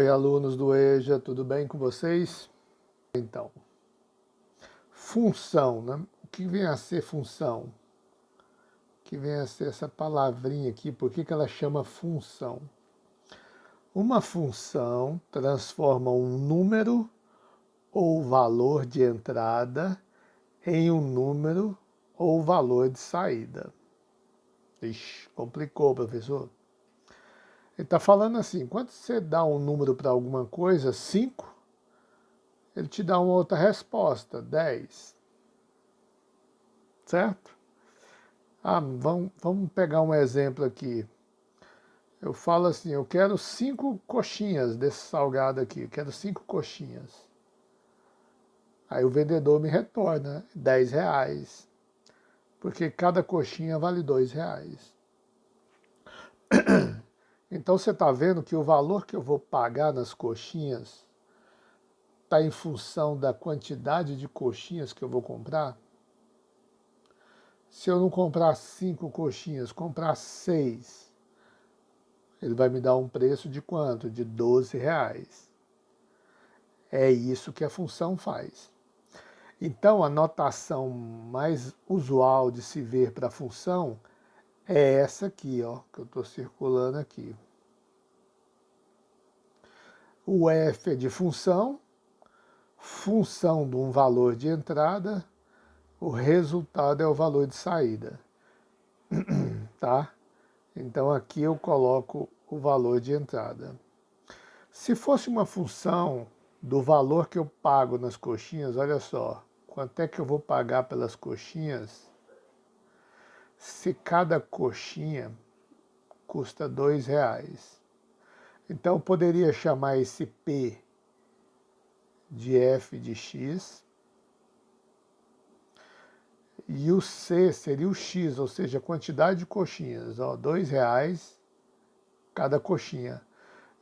Oi, alunos do EJA, tudo bem com vocês? Então, função, né? O que vem a ser função? O que vem a ser essa palavrinha aqui? Por que ela chama função? Uma função transforma um número ou valor de entrada em um número ou valor de saída. Ixi, complicou, professor. Ele está falando assim, quando você dá um número para alguma coisa, 5, ele te dá uma outra resposta, 10. Certo? Vamos pegar um exemplo aqui. Eu falo assim, eu quero 5 coxinhas desse salgado aqui, eu quero 5 coxinhas. Aí o vendedor me retorna R$10, porque cada coxinha vale R$2. Então você está vendo que o valor que eu vou pagar nas coxinhas está em função da quantidade de coxinhas que eu vou comprar? Se eu não comprar 5 coxinhas, comprar 6, ele vai me dar um preço de quanto? De R$12. É isso que a função faz. Então, a notação mais usual de se ver para a função é essa aqui, ó, que eu estou circulando aqui. O F é de função, função de um valor de entrada, o resultado é o valor de saída. Tá? Então, aqui eu coloco o valor de entrada. Se fosse uma função do valor que eu pago nas coxinhas, olha só, quanto é que eu vou pagar pelas coxinhas se cada coxinha custa R$2? Então eu poderia chamar esse P de F de X e o C seria o X, ou seja, a quantidade de coxinhas, ó, R$2 cada coxinha.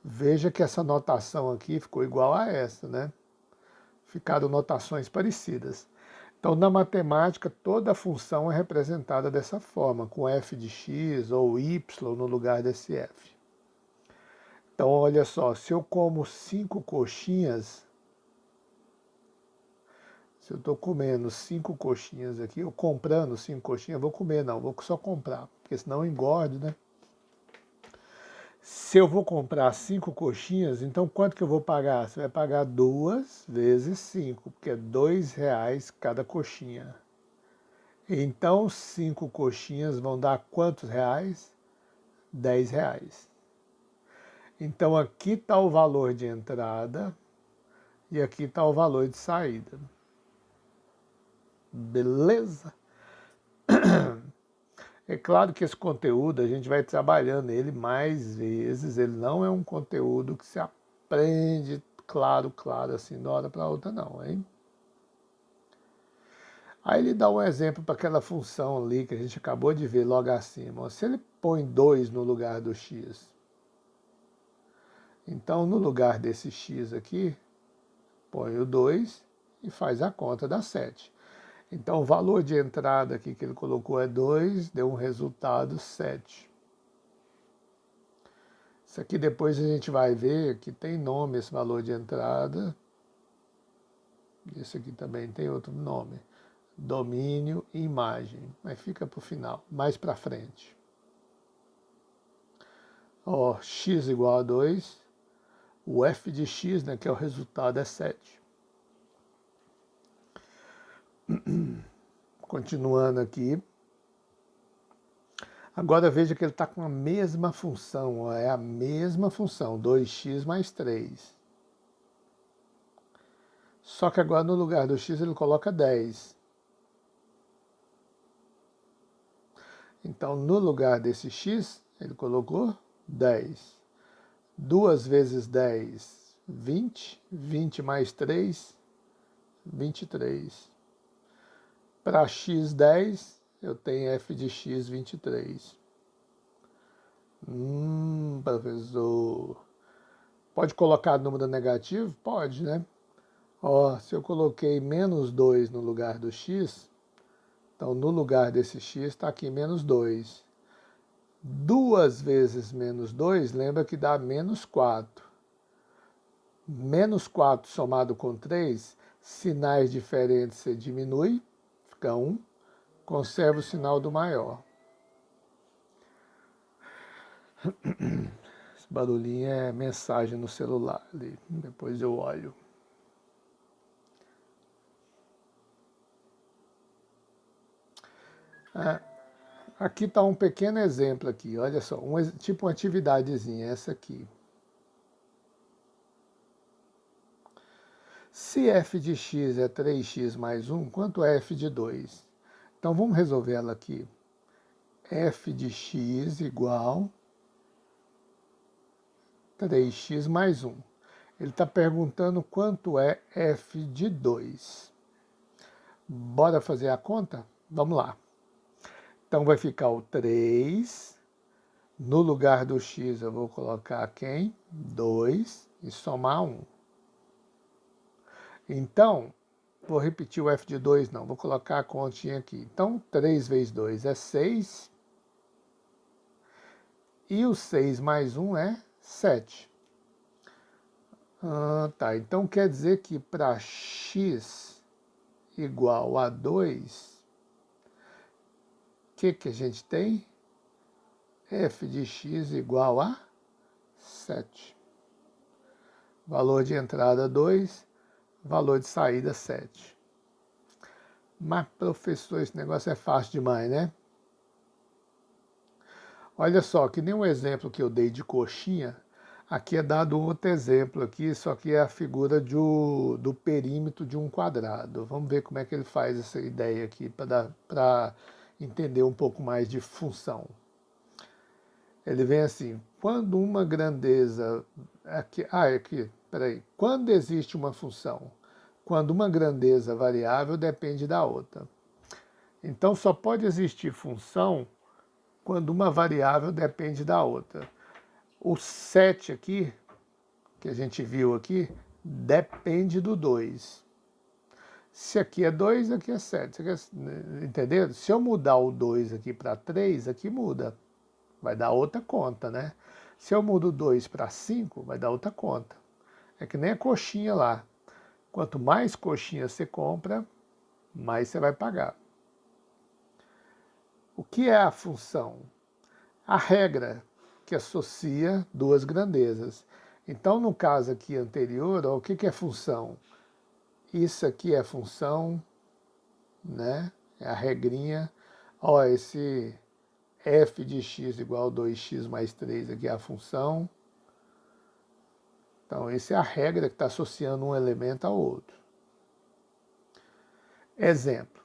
Veja que essa notação aqui ficou igual a essa, né? Ficaram notações parecidas. Então, na matemática, toda a função é representada dessa forma, com f de x ou y no lugar desse f. Então, olha só, se eu como 5 coxinhas, se eu estou comendo 5 coxinhas aqui, eu comprando 5 coxinhas, eu vou comer, não, vou só comprar, porque senão eu engordo, né? Se eu vou comprar 5 coxinhas, então quanto que eu vou pagar? Você vai pagar 2 vezes 5, porque é R$2 cada coxinha. Então 5 coxinhas vão dar quantos reais? R$10. Então aqui está o valor de entrada e aqui está o valor de saída. Beleza? É claro que esse conteúdo a gente vai trabalhando ele mais vezes, ele não é um conteúdo que se aprende claro, assim, de uma hora para outra não, hein? Aí ele dá um exemplo para aquela função ali que a gente acabou de ver logo acima. Se ele põe 2 no lugar do x, então no lugar desse x aqui, põe o 2 e faz a conta, dá 7. Então o valor de entrada aqui que ele colocou é 2, deu um resultado 7. Isso aqui depois a gente vai ver que tem nome esse valor de entrada. Esse aqui também tem outro nome. Domínio e imagem. Mas fica para o final, mais para frente. Ó, x igual a 2. O f de x, né, que é o resultado, é 7. Continuando aqui. Agora veja que ele está com a mesma função, ó, é a mesma função, 2x mais 3. Só que agora no lugar do x ele coloca 10. Então no lugar desse x ele colocou 10. 2 vezes 10, 20. 20 mais 3, 23. Para x 10, eu tenho f de x 23. Professor. Pode colocar número negativo? Pode, né? Ó, se eu coloquei menos 2 no lugar do x, então no lugar desse x está aqui menos 2. 2 vezes menos 2, lembra que dá menos 4. Menos 4 somado com 3, sinais diferentes você diminui, fica 1, conserva o sinal do maior. Esse barulhinho é mensagem no celular ali, depois eu olho. Aqui está um pequeno exemplo aqui, olha só, tipo uma atividadezinha, essa aqui. Se f de x é 3x mais 1, quanto é f de 2? Então vamos resolver ela aqui. F de x igual 3x mais 1. Ele está perguntando quanto é f de 2. Bora fazer a conta? Vamos lá. Então vai ficar o 3, no lugar do x eu vou colocar quem? 2 e somar 1. Então, vou repetir o f de 2 não, vou colocar a continha aqui. Então, 3 vezes 2 é 6, e o 6 mais 1 é 7. Tá, então quer dizer que para x igual a 2, o que a gente tem? F de x igual a 7. Valor de entrada 2, valor de saída 7. Mas, professor, esse negócio é fácil demais, né? Olha só, que nem um exemplo que eu dei de coxinha, aqui é dado outro exemplo aqui, só que é a figura do perímetro de um quadrado. Vamos ver como é que ele faz essa ideia aqui para entender um pouco mais de função. Ele vem assim, quando uma grandeza... Peraí. Quando existe uma função? Quando uma grandeza variável depende da outra. Então, só pode existir função quando uma variável depende da outra. O 7 aqui, que a gente viu aqui, depende do 2. Se aqui é 2, aqui é 7. Entendeu? Se eu mudar o 2 aqui para 3, aqui muda. Vai dar outra conta, né? Se eu mudo 2 para 5, vai dar outra conta. É que nem a coxinha lá. Quanto mais coxinha você compra, mais você vai pagar. O que é a função? A regra que associa duas grandezas. Então, no caso aqui anterior, ó, o que é função? Isso aqui é função, né? É a regrinha. Ó, esse f de x igual a 2x mais 3 aqui é a função. Então, essa é a regra que está associando um elemento ao outro. Exemplo.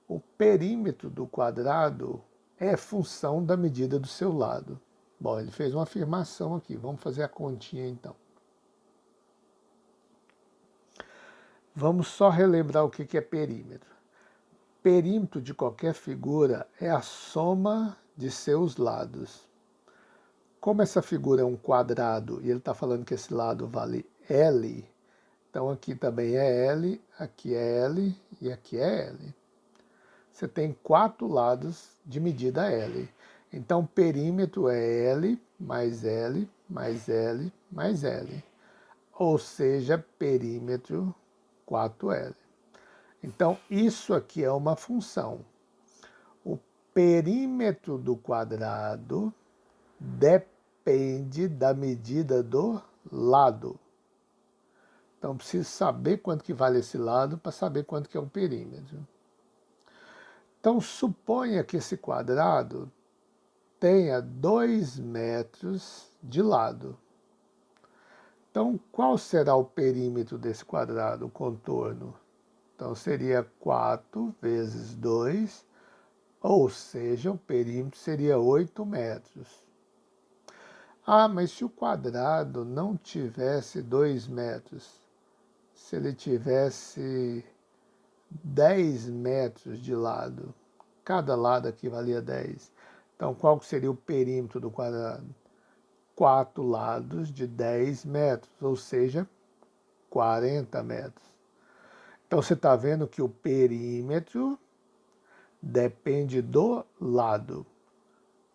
O perímetro do quadrado é função da medida do seu lado. Bom, ele fez uma afirmação aqui. Vamos fazer a continha, então. Vamos só relembrar o que é perímetro. Perímetro de qualquer figura é a soma de seus lados. Como essa figura é um quadrado e ele está falando que esse lado vale L, então aqui também é L, aqui é L e aqui é L. Você tem 4 lados de medida L. Então, perímetro é L mais L mais L mais L. Ou seja, perímetro 4L. Então, isso aqui é uma função. O perímetro do quadrado depende da medida do lado. Então, preciso saber quanto que vale esse lado para saber quanto que é o perímetro. Então, suponha que esse quadrado tenha 2 metros de lado. Então, qual será o perímetro desse quadrado, o contorno? Então, seria 4 vezes 2, ou seja, o perímetro seria 8 metros. Ah, mas se o quadrado não tivesse 2 metros, se ele tivesse 10 metros de lado, cada lado aqui valia 10. Então, qual seria o perímetro do quadrado? 4 lados de 10 metros, ou seja, 40 metros. Então, você está vendo que o perímetro depende do lado.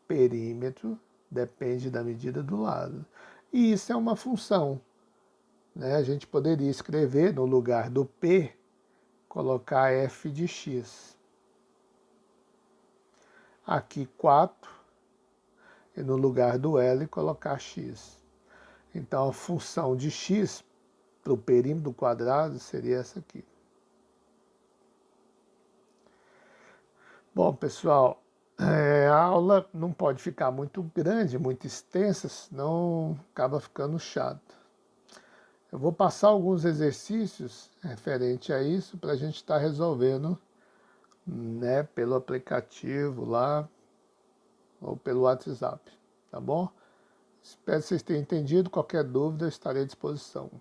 Perímetro depende da medida do lado. E isso é uma função. né, a gente poderia escrever no lugar do P, colocar f de x. Aqui 4, e no lugar do L colocar x. Então a função de x para o perímetro quadrado seria essa aqui. Bom, pessoal, a aula não pode ficar muito grande, muito extensa, senão acaba ficando chato. Eu vou passar alguns exercícios referente a isso para a gente estar resolvendo, né, pelo aplicativo lá ou pelo WhatsApp, tá bom? Espero que vocês tenham entendido. Qualquer dúvida, eu estarei à disposição.